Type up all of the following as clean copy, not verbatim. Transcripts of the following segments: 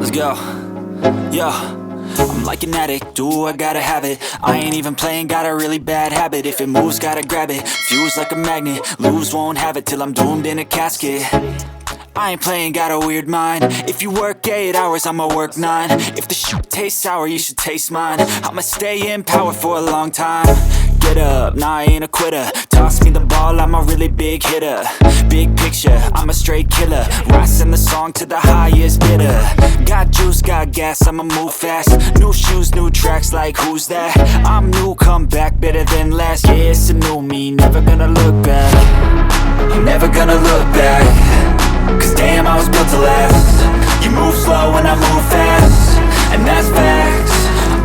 Let's go. Yo, I'm like an addict, do I gotta have it. I ain't even playing, got a really bad habit. If it moves, gotta grab it. Fuse like a magnet, lose, won't have it till I'm doomed in a casket. I ain't playing, got a weird mind. If you work 8 hours, I'ma work 9. If the shit tastes sour, you should taste mine. I'ma stay in power for a long time. Get up, nah, I ain't a quitter. Toss me the ball, I'm a really big hitter. Big picture, I'm a straight killer. Rising the song to the highest bidder. Got juice, got gas, I'ma move fast. New shoes, new tracks, like who's that? I'm new, come back, better than last. Yeah, it's a new me, never gonna look back. I'm never gonna look back. Cause damn, I was built to last. You move slow and I move fast, and that's facts.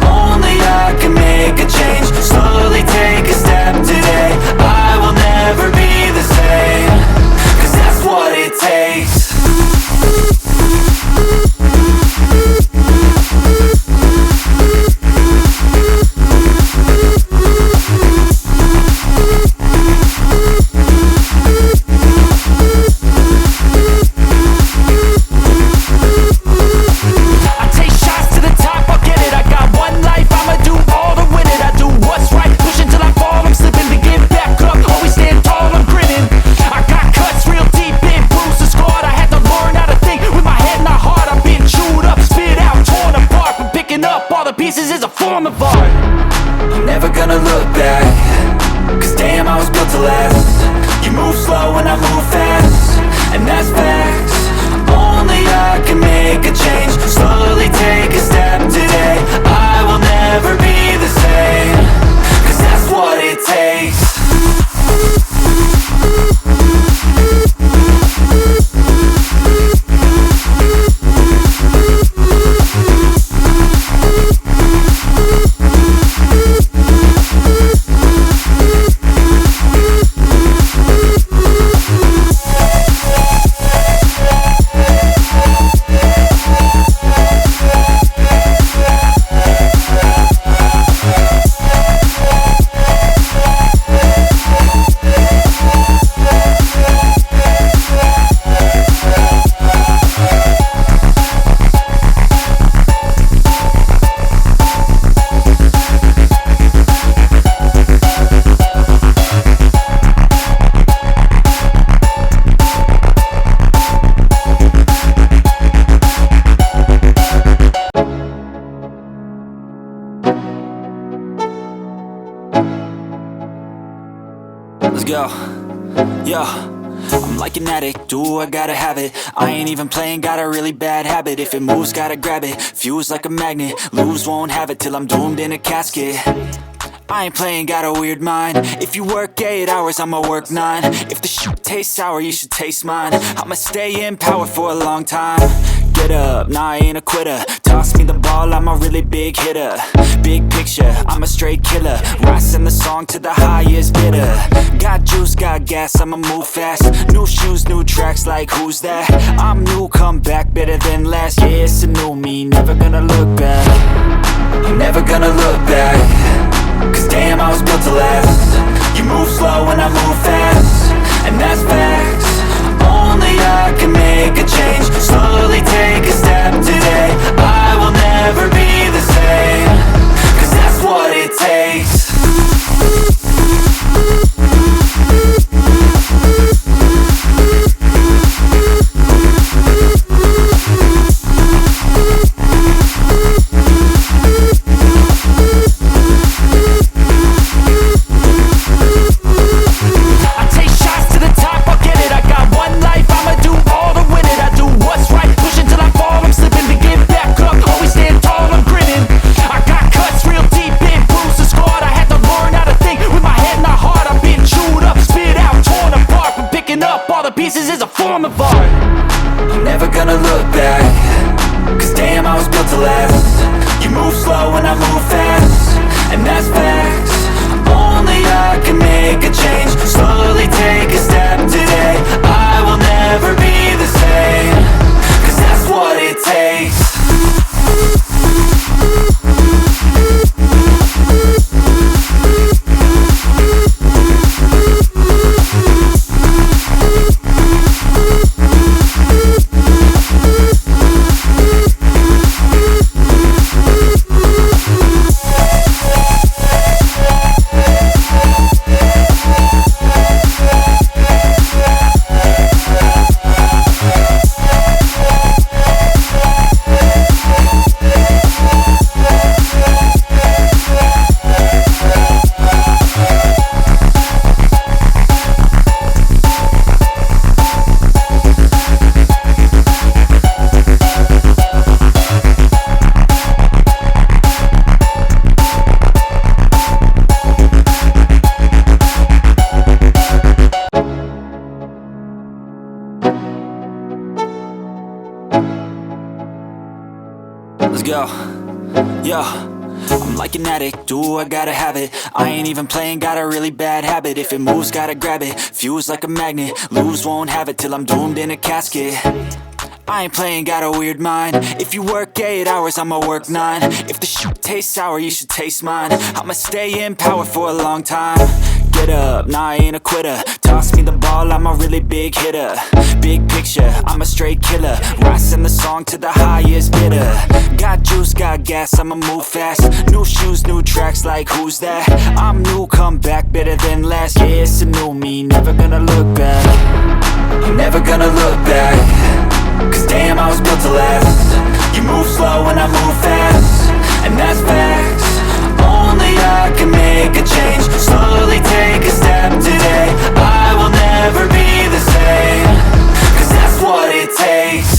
Only I can make a change. Slowly take a step today. I will never be the same. Cause that's what it takes. Pieces is a form of art. I'm never gonna look back. Cause damn, I was built to last. You move slow and I move fast, and that's facts. Only I can make a change. Slowly take a step today. I will never be the same. Cause that's what it takes. Let's go. Yo, I'm like an addict, do I gotta have it. I ain't even playing, got a really bad habit. If it moves, gotta grab it. Fuse like a magnet, lose, won't have it till I'm doomed in a casket. I ain't playing, got a weird mind. If you work 8 hours, I'ma work 9. If the shit tastes sour, you should taste mine. I'ma stay in power for a long time. Get up, nah, I ain't a quitter. Toss me the ball, I'm a really big hitter. Big picture, I'm a straight killer. Rising the song to the highest bidder. Got juice, got gas, I'ma move fast. New shoes, new tracks, like who's that? I'm new, come back, better than last. Yeah, it's a new me, never gonna look back. I'm never gonna look back. Cause damn, I was built to last. You move slow and I move fast, and that's facts. Only I can make a change. Slowly take a step today. I will never be the same. Cause that's what it takes. Pieces is a form of art. I'm never gonna look back. Cause damn, I was built to last. You move slow and I move fast, and that's facts. Only I can make a change. Slowly take a step today. I will never be the same. Cause that's what it takes. Let's go. Yo, I'm like an addict, do I gotta have it. I ain't even playing, got a really bad habit. If it moves, gotta grab it, fuse like a magnet. Lose, won't have it till I'm doomed in a casket. I ain't playing, got a weird mind. If you work 8 hours, I'ma work 9. If the shit tastes sour, you should taste mine. I'ma stay in power for a long time. Get up, nah, I ain't a quitter. Toss me the ball, I'm a really big hitter. Big picture, I'm a straight killer. Rising the song to the highest bidder. Got juice, got gas, I'ma move fast. New shoes, new tracks, like who's that? I'm new, come back, better than last. Yeah, it's a new me, never gonna look back. I'm never gonna look back. Cause damn, I was built to last. You move slow and I move fast, and that's facts. Only I can make a change. Slowly take a step today. I will never be the same. Cause that's what it takes.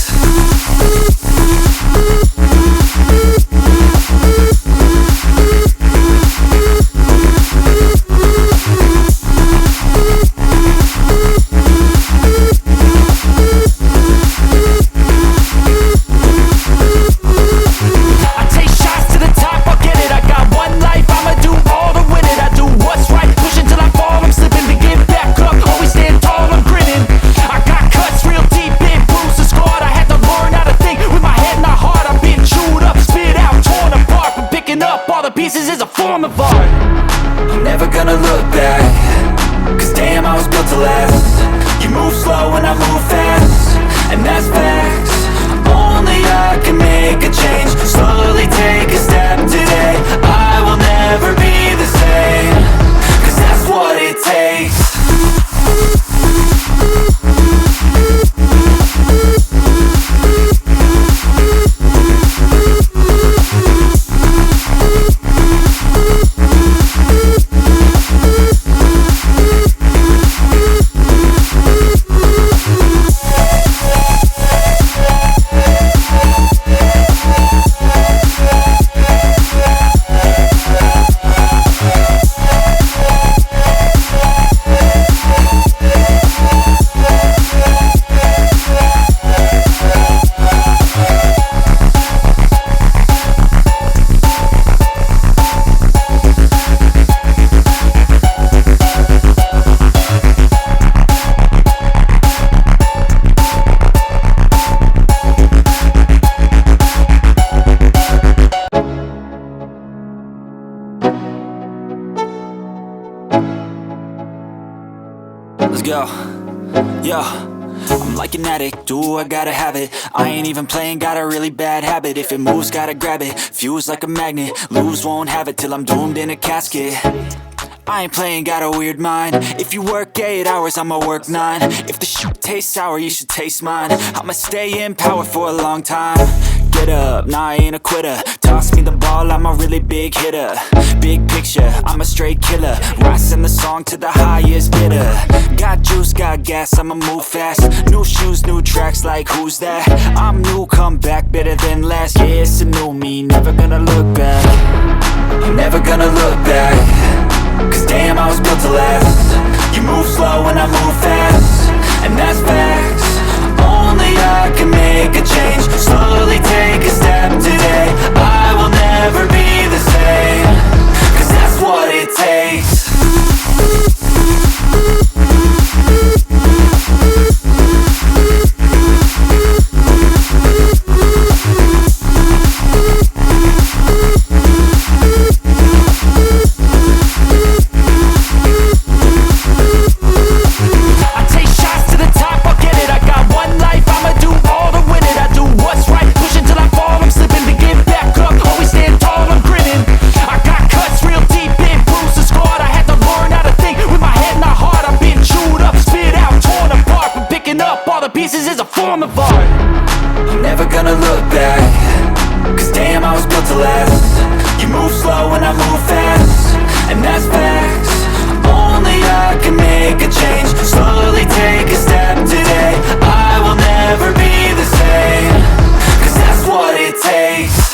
Pieces is a form of art. I'm never gonna look back. Cause damn, I was built to last. You move slow and I move fast, and that's facts. Only I can make a change. Slowly take a step today. I will never be the same. Cause that's what it takes. Let's go. Yo, I'm like an addict, do I gotta have it. I ain't even playing, got a really bad habit. If it moves, gotta grab it, fuse like a magnet. Lose, won't have it till I'm doomed in a casket. I ain't playing, got a weird mind. If you work 8 hours, I'ma work 9. If the shit tastes sour, you should taste mine. I'ma stay in power for a long time. Get up, nah, I ain't a quitter. Toss me the ball, I'm a really big hitter. Big picture, I'm a straight killer. Rising the song to the highest bidder. Got juice, got gas, I'ma move fast. New shoes, new tracks, like who's that? I'm new, come back, better than last. Yeah, it's a new me, never gonna look back. I'm never gonna look back. Cause damn, I was built to last. You move slow and I move fast, and that's facts. Only I can make a change. Slowly take a step today. I will never be the same. Cause that's what it takes. Pieces is a form of art. I'm never gonna look back. Cause damn, I was built to last. You move slow and I move fast, and that's facts. Only I can make a change. Slowly take a step today. I will never be the same. Cause that's what it takes.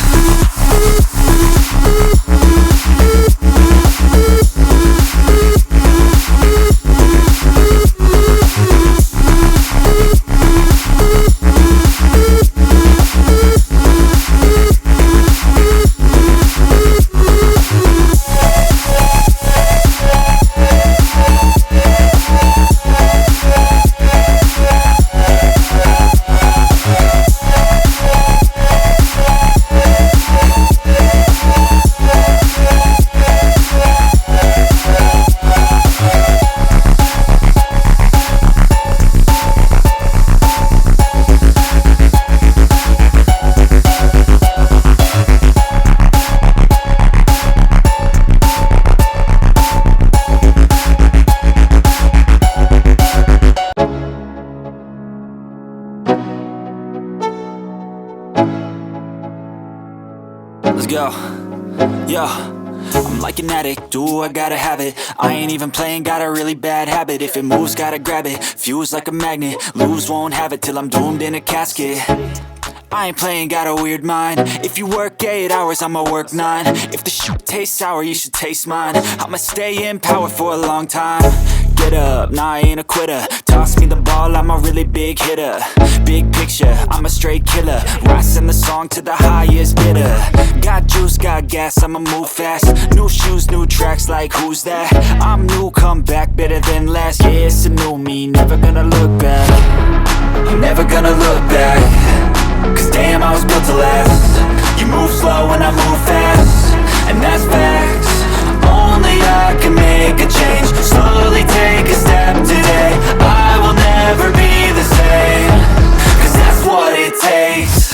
Let's go. Yo, I'm like an addict, do I gotta have it. I ain't even playing, got a really bad habit. If it moves, gotta grab it, fuse like a magnet. Lose, won't have it till I'm doomed in a casket. I ain't playing, got a weird mind. If you work 8 hours, I'ma work 9. If the shit tastes sour, you should taste mine. I'ma stay in power for a long time. Get up, nah, I ain't a quitter. Toss me the ball, I'm a really big hitter. Big picture, I'm a straight killer. Rising the song to the highest bidder. Got juice, got gas, I'ma move fast. New shoes, new tracks, like who's that? I'm new, come back, better than last. Yeah, it's a new me, never gonna look back. I'm never gonna look back. Cause damn, I was built to last. You move slow and I move fast, and that's facts. Only I can make a change. Slowly take a step today. I will never be the same. Cause that's what it takes.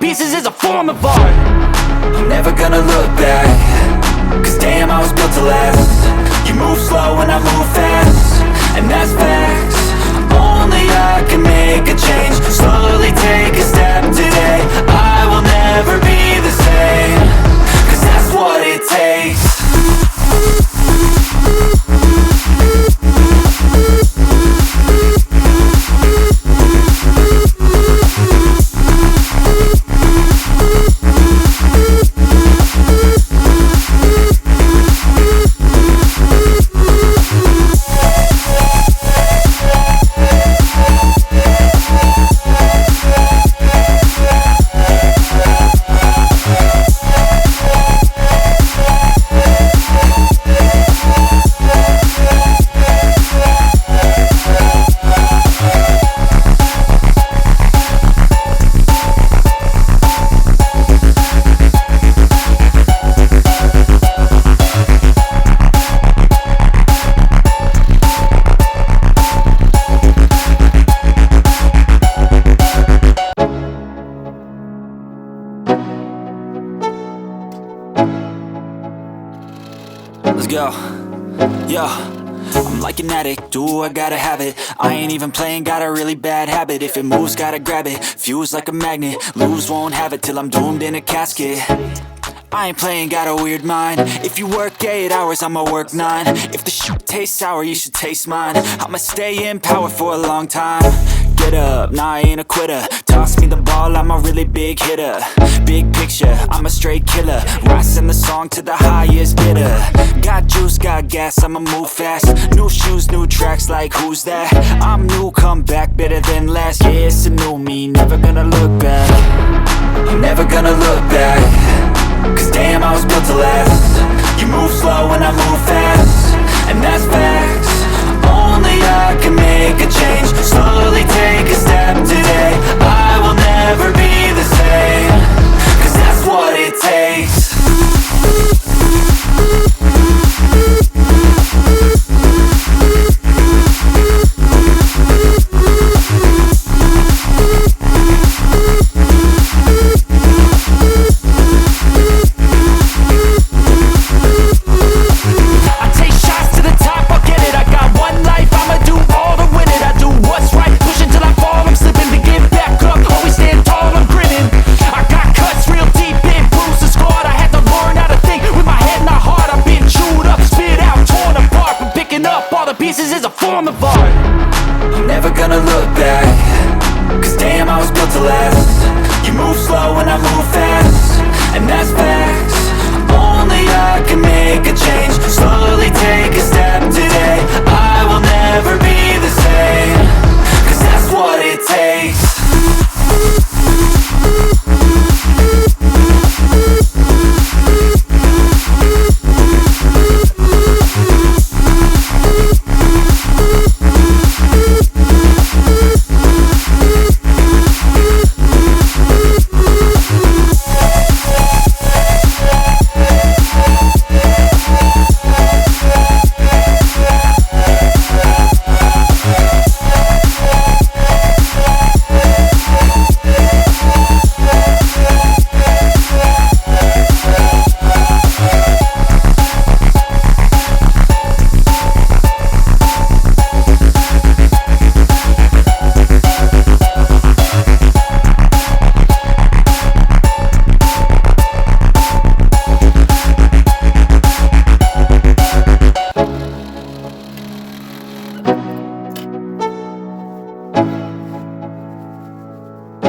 Pieces is a form of art. I'm never gonna look back. Cause damn, I was built to last. You move slow and I move fast, and that's facts. Only I can make a change. Slowly take a step today. I will never be the same. Cause that's what it takes. Let's go. Yo, I'm like an addict, do I gotta have it. I ain't even playing, got a really bad habit. If it moves, gotta grab it, fuse like a magnet. Lose, won't have it till I'm doomed in a casket. I ain't playing, got a weird mind. If you work 8 hours, I'ma work 9. If the shit tastes sour, you should taste mine. I'ma stay in power for a long time. Get up, nah, I ain't a quitter. Toss me the ball, I'm a really big hitter. Big picture, I'm a straight killer. Rising the song to the highest bidder. Got juice, got gas, I'ma move fast. New shoes, new tracks, like who's that? I'm new, come back, better than last. Yeah, it's a new me, never gonna look back. I'm never gonna look back. Cause damn, I was built to last. You move slow and I move fast, and that's facts. Only I can make a change. Slowly take a step today. I will never be the same. Cause that's what it takes. Pieces is a form of art. I'm never gonna look back. Cause damn, I was built to last. You move slow and I move fast, and that's facts. Only I can make a change. Slowly take a step today. I will never be the same. Cause that's what it takes.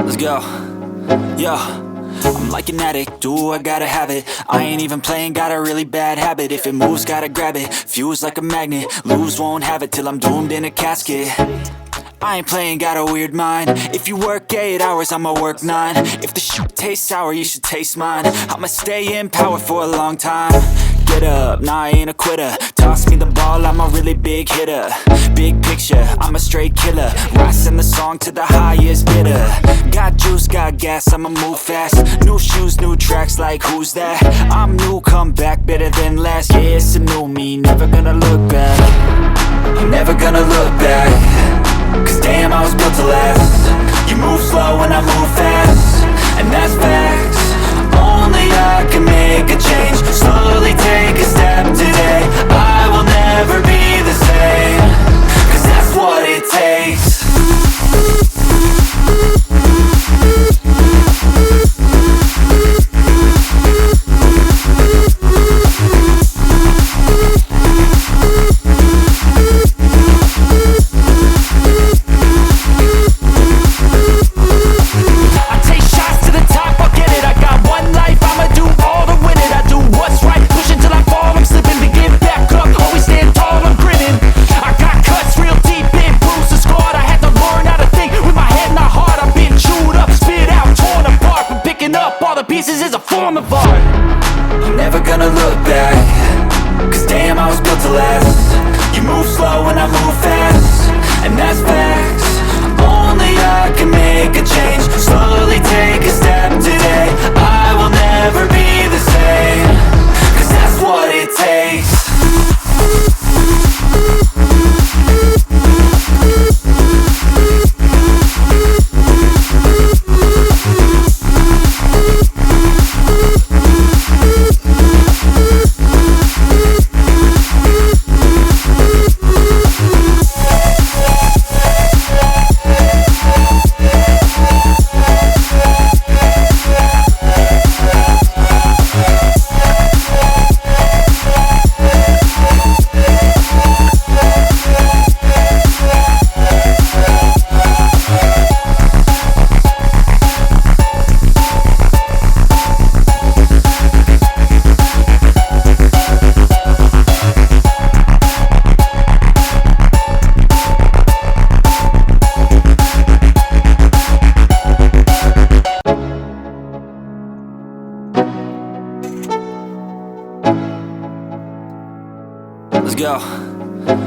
Let's go. Yo, I'm like an addict, do I gotta have it. I ain't even playing, got a really bad habit. If it moves, gotta grab it, fuse like a magnet. Lose, won't have it till I'm doomed in a casket. I ain't playing, got a weird mind. If you work 8 hours, I'ma work 9. If the shoot tastes sour, you should taste mine. I'ma stay in power for a long time. Get up, nah, I ain't a quitter. Toss me the ball, I'm a really big hitter. Big picture, I'm a straight killer. Rising the song to the highest bidder. Got juice, got gas, I'ma move fast. New shoes, new tracks, like who's that? I'm new, come back, better than last. Yeah, it's a new me, never gonna look back. I'm never gonna look back. Cause damn, I was built to last. You move slow and I move fast, and that's facts. Only I can make a change. Slowly take a step today. I will never be the same. Cause that's what it takes. Pieces is a form of art. I'm never gonna look back. Cause damn, I was built to last. You move slow and I move fast, and that's facts. Only I can make a change. Slowly take a step today. I will never be the same. Cause that's what it takes. Let's go.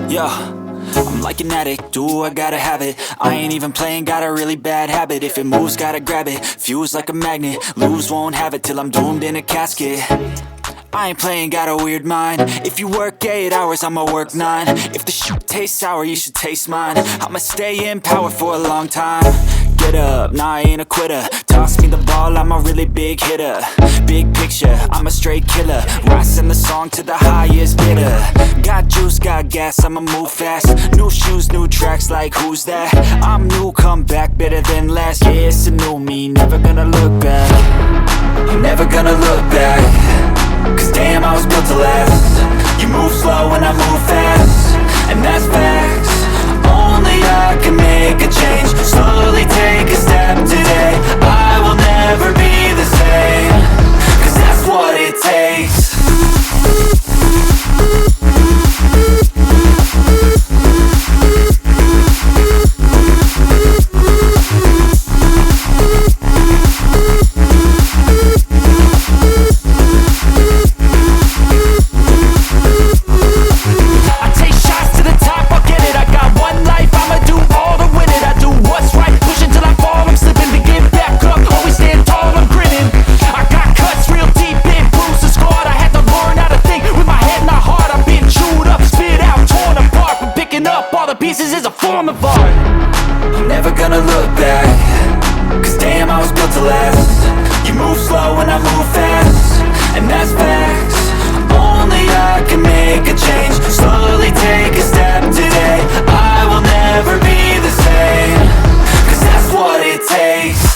Yo, I'm like an addict, do I gotta have it. I ain't even playing, got a really bad habit. If it moves, gotta grab it, fuse like a magnet. Lose, won't have it till I'm doomed in a casket. I ain't playing, got a weird mind. If you work 8 hours, I'ma work 9. If the shoot tastes sour, you should taste mine. I'ma stay in power for a long time. Get up, nah, I ain't a quitter. Toss me the ball, I'm a really big hitter. Big picture, I'm a straight killer. Rising the song to the highest bidder. Got juice, got gas, I'ma move fast. New shoes, new tracks, like who's that? I'm new, come back, better than last. Yeah, it's a new me, never gonna look back. I'm never gonna look back. Cause damn, I was built to last. You move slow and I move fast, and that's facts. Only I can make a change. Slowly take a step today. I will never be the same. Cause that's what it takes. Pieces is a form of art. I'm never gonna look back. Cause damn, I was built to last. You move slow and I move fast, and that's facts. Only I can make a change. Slowly take a step today. I will never be the same. Cause that's what it takes.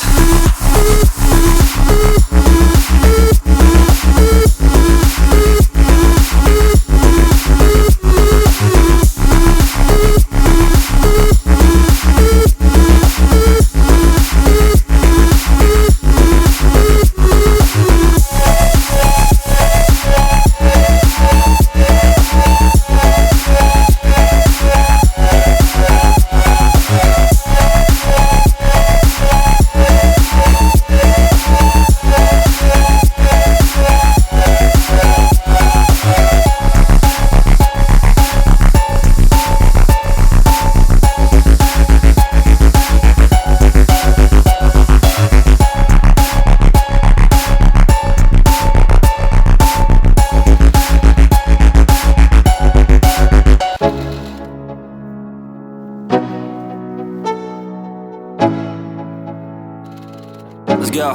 Let's go.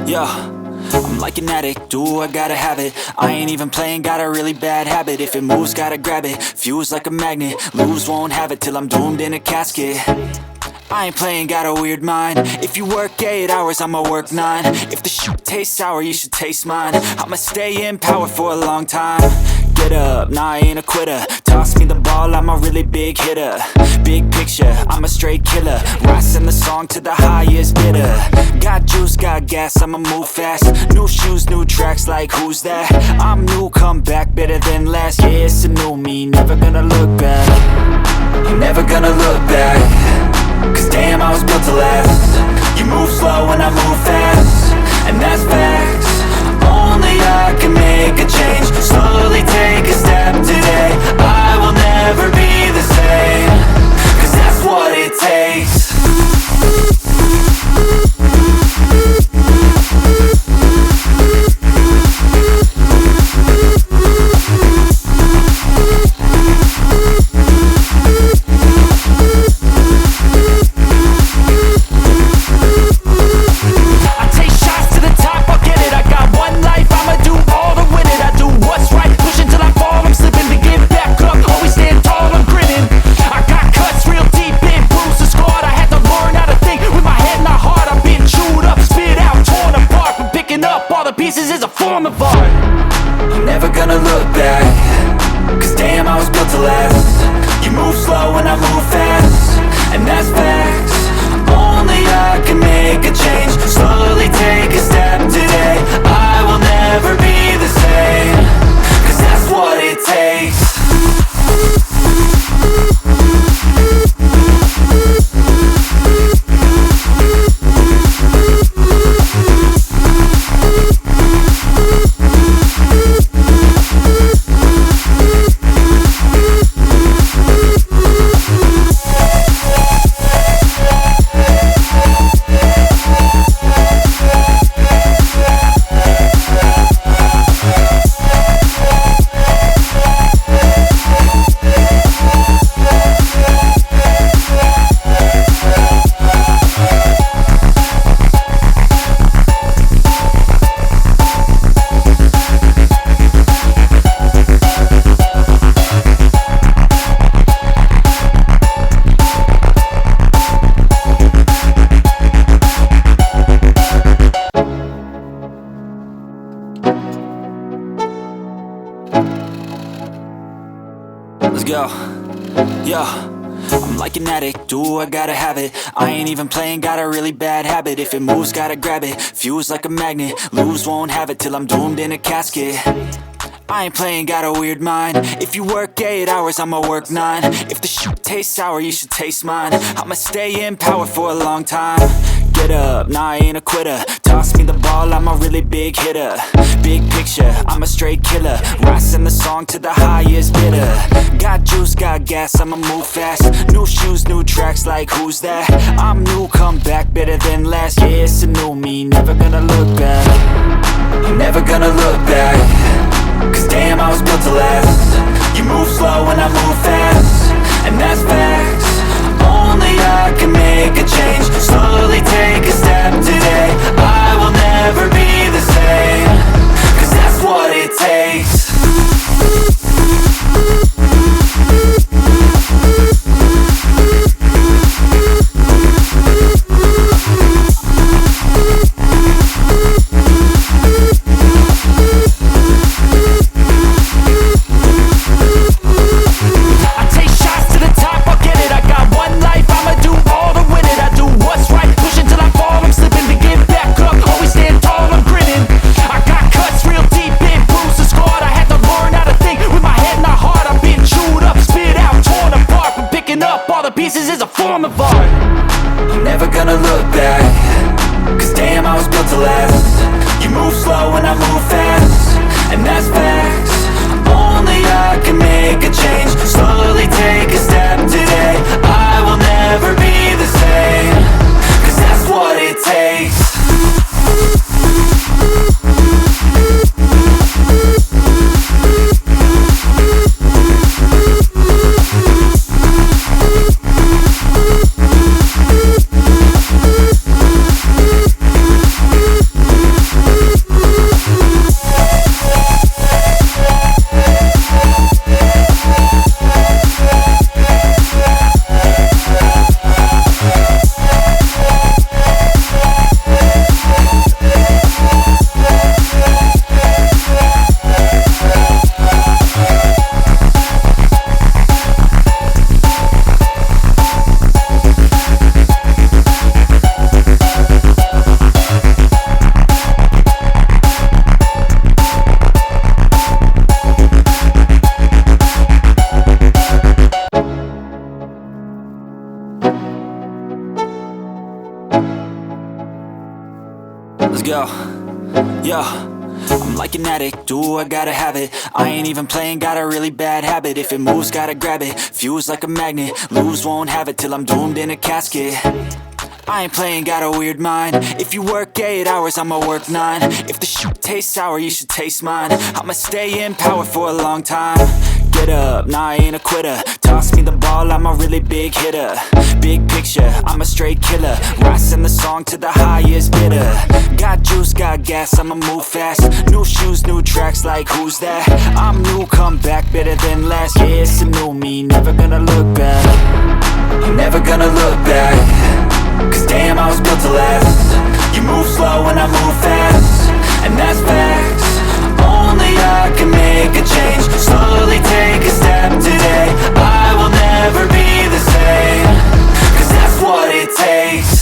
Yo, I'm like an addict, do I gotta have it. I ain't even playing, got a really bad habit. If it moves, gotta grab it, fuse like a magnet. Lose, won't have it till I'm doomed in a casket. I ain't playing, got a weird mind. If you work 8 hours, I'ma work 9. If the shit tastes sour, you should taste mine. I'ma stay in power for a long time. Get up, nah, I ain't a quitter. Toss me the ball, I'm a really big hitter. Big picture, I'm a straight killer. Rising the song to the highest bidder. Got juice, got gas, I'ma move fast. New shoes, new tracks, like who's that? I'm new, come back, better than last. Yeah, it's a new me, never gonna look back. I'm never gonna look back. Cause damn, I was built to last. You move slow and I move fast, and that's facts. Only I can make a change. Slowly take a step today. I will never be the same. Cause that's what it takes. Pieces is a form of art. I'm never gonna look back. Cause damn, I was built to last. You move slow and I move fast, and that's facts. Only I can make a change. Slowly take a step today. I will never be the same. Cause that's what it takes. Let's go. Yo, I'm like an addict, do I gotta have it. I ain't even playing, got a really bad habit. If it moves, gotta grab it, fuse like a magnet. Lose, won't have it till I'm doomed in a casket. I ain't playing, got a weird mind. If you work 8 hours, I'ma work 9. If the shit tastes sour, you should taste mine. I'ma stay in power for a long time. Get up, nah, I ain't a quitter. Toss me the ball, I'm a really big hitter. Big picture, I'm a straight killer. Rising the song to the highest bidder. Got juice, got gas, I'ma move fast. New shoes, new tracks, like who's that? I'm new, come back, better than last. Yeah, it's a new me, never gonna look back. I'm never gonna look back. Cause damn, I was built to last. You move slow and I move fast, and that's facts. Only I can make a change. Slowly take a step today. I will never be the same. Cause that's what it takes. Pieces is a form of art. I'm never gonna look back. Cause damn, I was built to last. You move slow and I move fast, and that's facts. Only I can make a change. Slowly take a step today. I will never be the same. Cause that's what it takes. Let's go. Yo, I'm like an addict, do I gotta have it. I ain't even playing, got a really bad habit. If it moves, gotta grab it, fuse like a magnet. Lose, won't have it till I'm doomed in a casket. I ain't playing, got a weird mind. If you work 8 hours, I'ma work 9. If the shit tastes sour, you should taste mine. I'ma stay in power for a long time. Get up, nah, I ain't a quitter. Toss me the ball, I'm a really big hitter. Big picture, I'm a straight killer. Rising the song to the highest bidder. Got juice, got gas, I'ma move fast. New shoes, new tracks, like who's that? I'm new, come back, better than last. Yeah, it's a new me, never gonna look back. I'm never gonna look back. Cause damn, I was built to last. You move slow and I move fast, and that's facts. Only I can make a change. Slowly take a step today. I will never be the same. Cause that's what it takes.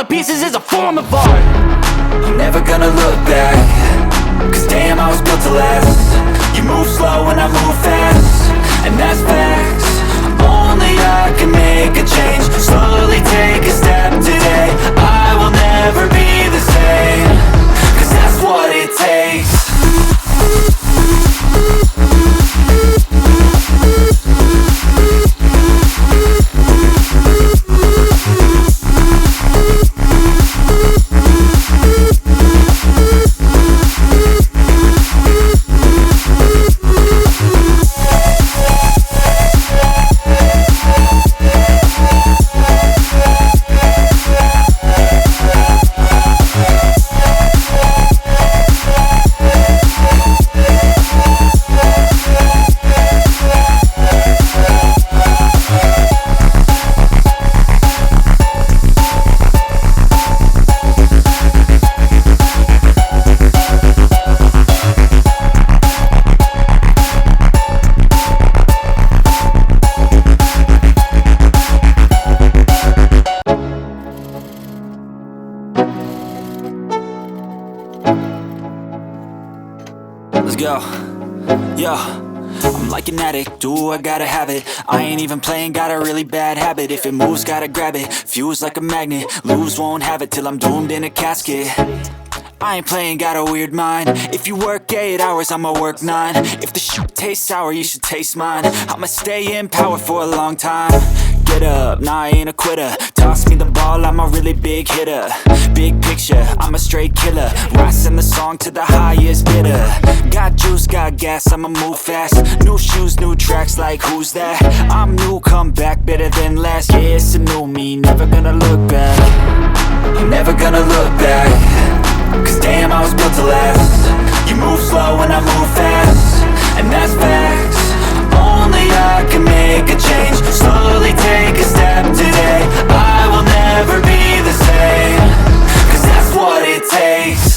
Pieces is a form of art. I'm never gonna look back. Cause damn, I was built to last. You move slow and I move fast, and that's facts. Only I can make a change. Slowly take a step today. I will never be the same. Cause that's what it takes. Let's go. Yo, I'm like an addict, do I gotta have it. I ain't even playing, got a really bad habit. If it moves, gotta grab it, fuse like a magnet. Lose, won't have it till I'm doomed in a casket. I ain't playing, got a weird mind. If you work 8 hours, I'ma work 9. If the shit tastes sour, you should taste mine. I'ma stay in power for a long time. Get up, nah, I ain't a quitter. Toss me the ball, I'm a really big hitter. Big picture, I'm a straight killer. Rising the song to the highest bidder. Got juice, got gas, I'ma move fast. New shoes, new tracks, like who's that? I'm new, come back, better than last. Yeah, it's a new me, never gonna look back. I'm never gonna look back. Cause damn, I was built to last. You move slow and I move fast, and that's facts. Only I can make a change. Slowly take a step today. I will never be the same. Cause that's what it takes.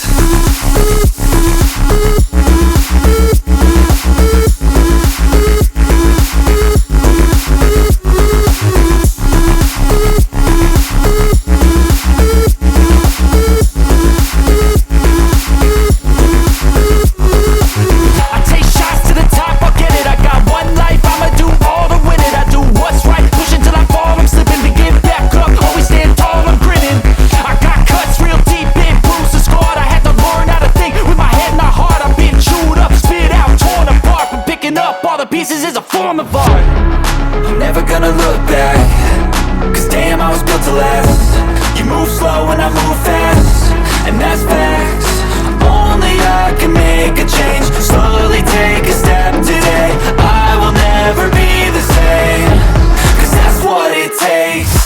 Pieces is a form of art. I'm never gonna look back. Cause damn, I was built to last. You move slow and I move fast, and that's facts. Only I can make a change. Slowly take a step today. I will never be the same. Cause that's what it takes.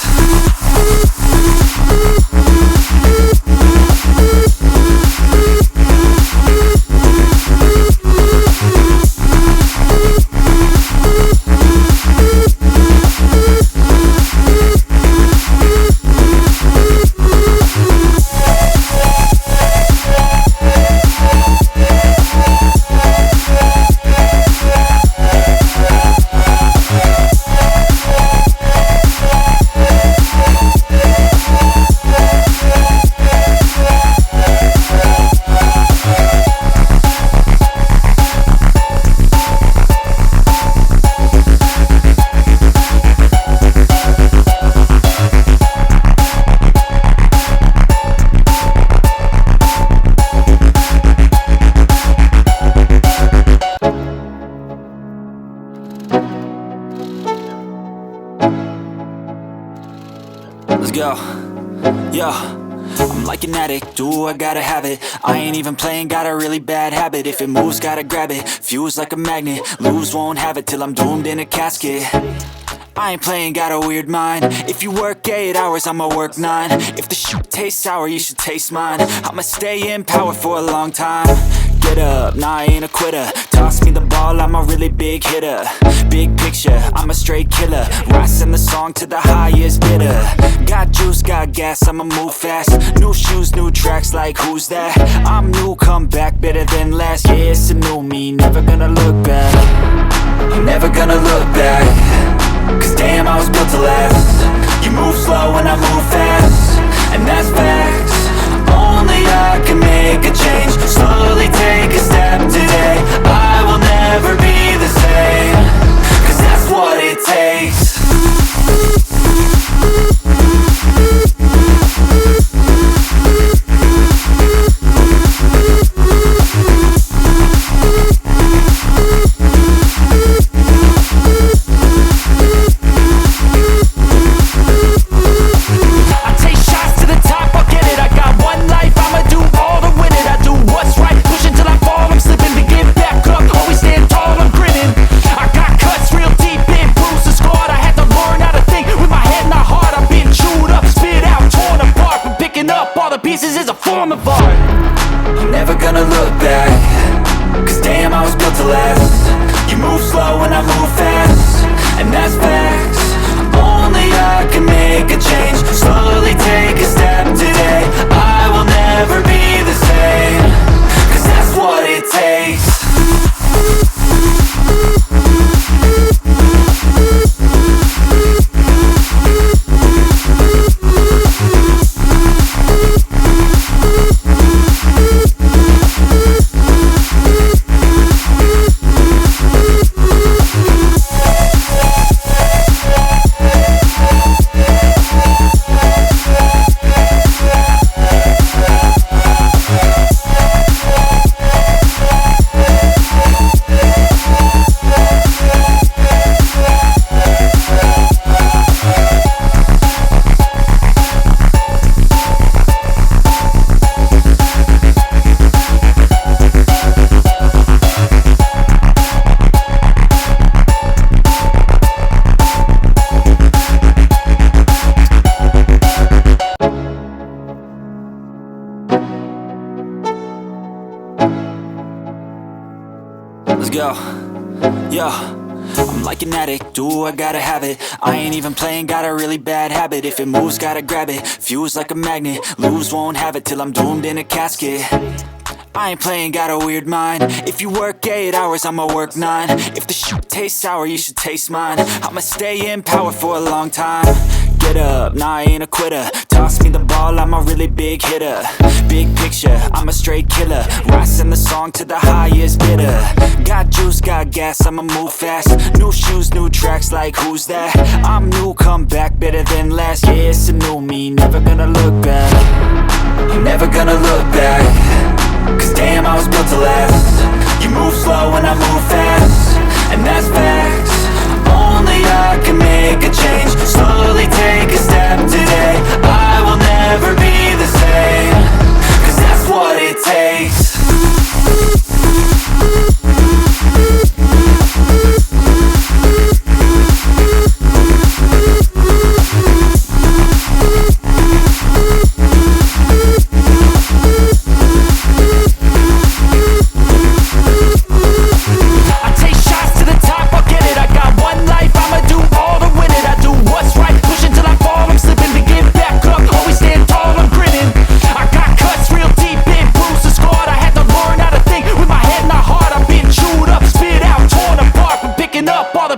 Let's go. Yo, I'm like an addict, do I gotta have it. I ain't even playing, got a really bad habit. If it moves, gotta grab it, fuse like a magnet. Lose, won't have it till I'm doomed in a casket. I ain't playing, got a weird mind. If you work 8 hours, I'ma work 9. If the shoot tastes sour, you should taste mine. I'ma stay in power for a long time. Get up, nah, I ain't a quitter. Toss me the ball, I'm a really big hitter. Big picture, I'm a straight killer. Rising the song to the highest bidder. Got juice, got gas, I'ma move fast. New shoes, new tracks, like who's that? I'm new, come back, better than last. Yeah, it's a new me, never gonna look back. I'm never gonna look back. Cause damn, I was built to last. You move slow and I move fast, and that's facts. Only I can make a change. Slowly take a step today. I will never be the same. Cause that's what it takes. Pieces is a form of art. I'm never gonna look back. Cause damn, I was built to last. You move slow and I move fast, and that's facts. Only I can make a change. Slowly take a step today. I will never be the same. Cause that's what it takes. Let's go. Yo, I'm like an addict, do I gotta have it. I ain't even playing, got a really bad habit. If it moves, gotta grab it, fuse like a magnet. Lose, won't have it till I'm doomed in a casket. I ain't playing, got a weird mind. If you work 8 hours, I'ma work 9. If the shoot tastes sour, you should taste mine. I'ma stay in power for a long time. Get up, nah, I ain't a quitter. Toss me the ball, I'm a really big hitter. Big picture, I'm a straight killer. Rising the song to the highest bidder. Got juice, got gas, I'ma move fast. New shoes, new tracks, like who's that? I'm new, come back, better than last. Yeah, it's a new me, never gonna look back. I'm never gonna look back. Cause damn, I was built to last. You move slow and I move fast, and that's facts. Only I can make a change. Slowly take a step today. I will never be the same. Cause that's what it takes.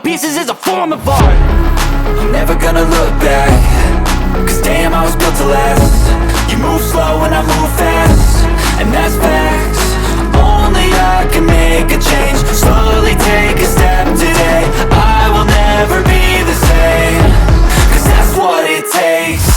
Pieces is a form of art. I'm never gonna look back. Cause damn, I was built to last. You move slow and I move fast, and that's facts. Only I can make a change. Slowly take a step today. I will never be the same. Cause that's what it takes.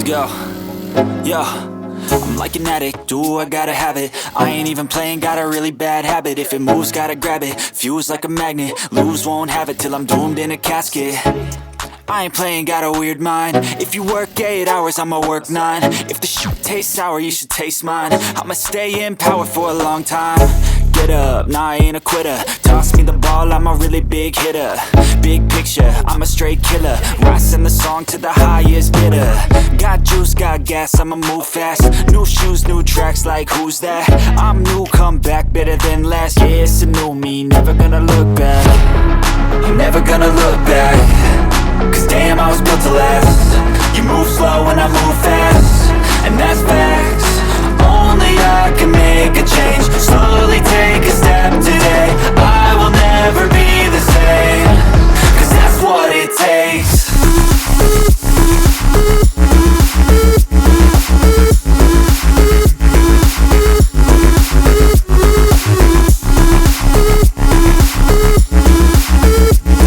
Yo, yo, I'm like an addict, do I gotta have it. I ain't even playing, got a really bad habit. If it moves, gotta grab it, fuse like a magnet. Lose, won't have it till I'm doomed in a casket. I ain't playing, got a weird mind. If you work 8 hours, I'ma work 9. If the shit tastes sour, you should taste mine. I'ma stay in power for a long time. Get up, nah, I ain't a quitter. Toss me the ball, I'm a really big hitter. Big picture, I'm a straight killer. Rising the song to the highest bidder. Got juice, got gas, I'ma move fast. New shoes, new tracks, like who's that? I'm new, come back, better than last. Yeah, it's a new me, never gonna look back.